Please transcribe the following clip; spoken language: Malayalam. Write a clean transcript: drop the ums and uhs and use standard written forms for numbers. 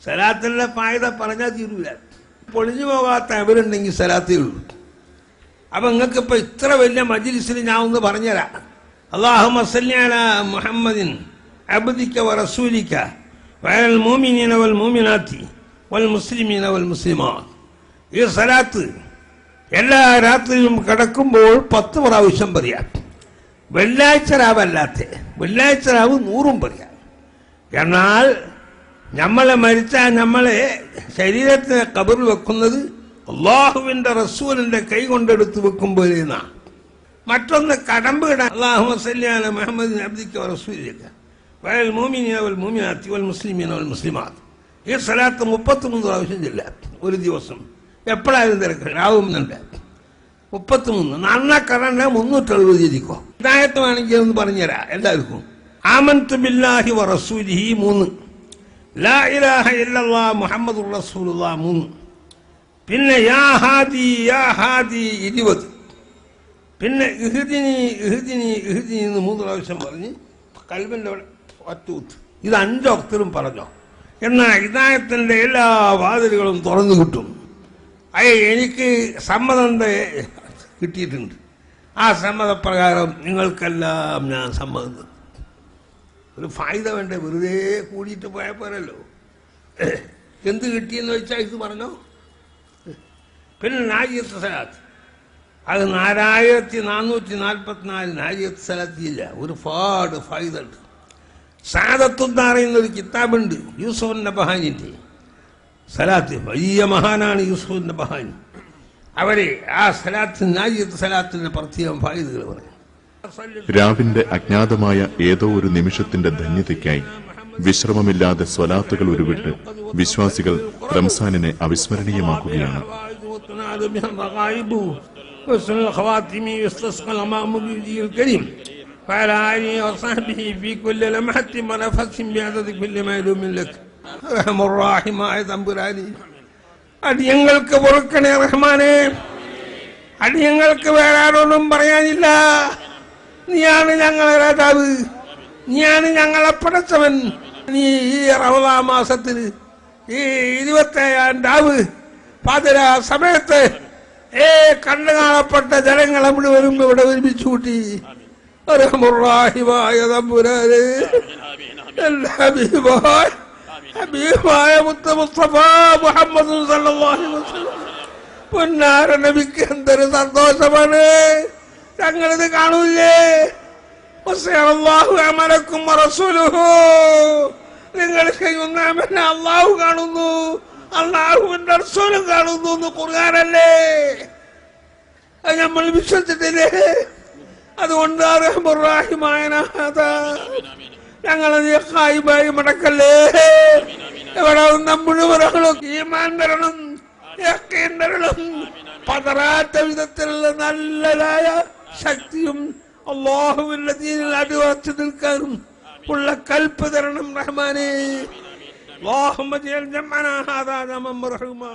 സലാത്തിന്റെ ഫായിദ പറഞ്ഞാൽ തീരൂല. പൊളിഞ്ഞു പോകാത്ത അവരുണ്ടെങ്കിൽ സലാത്തേ ഉള്ളൂ. അപ്പൊ നിങ്ങൾക്ക് ഇപ്പൊ ഇത്ര വലിയ മജ്ലിസിൽ ഞാൻ ഒന്ന് പറഞ്ഞുതരാം. അല്ലാഹുമ്മ സല്ലി അലാ മുഹമ്മദിൻ അബ്ദിക വറസൂലിക വഅലൽ മുഅ്മിനീന വൽ മുഅ്മിനാത്തി വൽ മുസ്ലിമീന വൽ മുസ്ലിമാത്ത്. ഈ സലാത്ത് എല്ലാ രാത്രിയിലും കിടക്കുമ്പോൾ 10 പ്രാവശ്യം പറയാം. വെള്ളിയാഴ്ച രാവല്ലാത്ത വെള്ളിയാഴ്ച രാവ് 100 പറയാം. എന്നാൽ നമ്മളെ മരിച്ചാൽ നമ്മളെ ശരീരത്തിനെ ഖബറിൽ വെക്കുന്നത് അള്ളാഹുവിന്റെ റസൂലിന്റെ കൈ കൊണ്ടെടുത്ത് വെക്കുമ്പോഴേന്നാ. മറ്റൊന്ന് കടമ്പ് ഇടാൻ അല്ലാഹുമ്മ സല്ലി അലാ മുഹമ്മദിൻ അബ്ദിക വറസൂലിക വഅലൽ മുഅ്മിനീന വൽ മുഅ്മിനാത്തി വൽ മുസ്ലിമീന വൽ മുസ്ലിമാത്ത്. ഈ സലാത്ത് 33 പ്രാവശ്യം ചൊല്ലാം ഒരു ദിവസം. എപ്പോഴായാലും തിരക്ക് രാവുന്നുണ്ട് 33. നന്നാക്കറണ്ട 370 ചെയ്തിക്കോ. ഹിദായത്ത് വേണമെങ്കിൽ ഒന്ന് പറഞ്ഞുതരാം എല്ലാവർക്കും. ആമൻതു ബില്ലാഹി വറസൂലിഹി 3, ലാ ഇലാഹ ഇല്ലല്ലാഹ് മുഹമ്മദുർ റസൂലുള്ളാഹ് 3, പിന്നെ യാ ഹാദി 20, പിന്നെ ഇഹ്ദിനി 3 പ്രാവശ്യം പറഞ്ഞ് കൽബിന്റെ ഒറ്റൂത്ത്. ഇത് 5 ഒക്തലും പറഞ്ഞോ. എന്നാൽ ഹിദായത്തിന്റെ എല്ലാ വാതിലുകളും തുറന്നു കിട്ടും. എനിക്ക് സമ്മതം കിട്ടിയിട്ടുണ്ട്. ആ സമ്മതപ്രകാരം നിങ്ങൾക്കെല്ലാം ഞാൻ സമ്മതം. ഒരു ഫായിദ വേണ്ടേ? വെറുതെ കൂടിയിട്ട് പോയാൽ പോരല്ലോ. എന്ത് കിട്ടിയെന്ന് വെച്ചാൽ ഇത് പറഞ്ഞോ. പിന്നെ നാജിയത്ത് സലാത്ത് അത് 4444 നാജിയത്ത് സലാത്തിയില്ല. ഒരുപാട് ഫായിദ ഉണ്ട്. സാദത്തുന്ന് പറയുന്നൊരു കിതാബുണ്ട് യൂസുഫ് നബഹാനിന്റെ സലാത്ത്. വലിയ മഹാനാണ് യൂസുഫ് നബഹാനി. അവര് ആ സലാത്ത് നാജിയത്ത് സലാത്തിന്റെ പ്രത്യേകം ഫായിദകൾ പറയും. രാവിന്റെ അജ്ഞാതമായ ഏതോ ഒരു നിമിഷത്തിന്റെ ധന്യതയ്ക്കായി വിശ്രമമില്ലാതെ സ്വലാത്തുകൾ ഉരുവിട്ട് വിശ്വാസികൾ റംസാനിനെ അവിസ്മരണീയമാക്കുകയാണ്. അടിയങ്ങൾക്ക് പൊറുക്കണേ റഹ്മാനെ. അടിയങ്ങൾക്ക് വേറെ ആരോടും പറയാനില്ല. നീയാണ് ഞങ്ങളെ രാജാവ്, നീയാണ് ഞങ്ങളെ പടച്ചവൻ. നീ ഈ റമദാൻ മാസത്തിൽ ഈ 27-ാം രാവ് പാതിര സമയത്ത് കണ്ടു കാണപ്പെട്ട ജനങ്ങളെ മുഴുവനും ഇവിടെ ഒരുമിച്ച് കൂട്ടി. റഹ്മുറാഹിമായ തമ്പുരാനെ, ഹബീബായ മുസ്തഫ മുഹമ്മദ് സല്ലല്ലാഹു അലൈഹി വസല്ലം പൊന്നാര നബിക്ക് എന്തൊരു സന്തോഷമാണ്. ഞങ്ങളിത് കാണൂലേ? നിങ്ങൾ ചെയ്യുന്ന അമലിനെ അള്ളാഹു കാണുന്നു, അള്ളാഹുവിന്റെ റസൂലും കാണുന്നു എന്ന് ഖുർആനല്ലേ? അത് നമ്മൾ വിശ്വസിച്ചിട്ടില്ലേ? അതുകൊണ്ട് റഹ്മുറാഹിമായ ഞങ്ങളെ നീ ഖായിബായി മടക്കല്ലേ. ഇവിടെ മുഴുവനും ഈമാൻ തരണം, യഖീൻ തരണം, പതറാത്ത വിധത്തിലുള്ള നല്ലതായ ശക്തിയും അല്ലാഹുവിന്റെ ദീനിൽ അടിയുറച്ചു നിൽക്കാനും ഉള്ള കൽപ്പ് തരണം റഹ്മാനേ. اللهم اجعل جمعنا هذا جمعا مرحوما.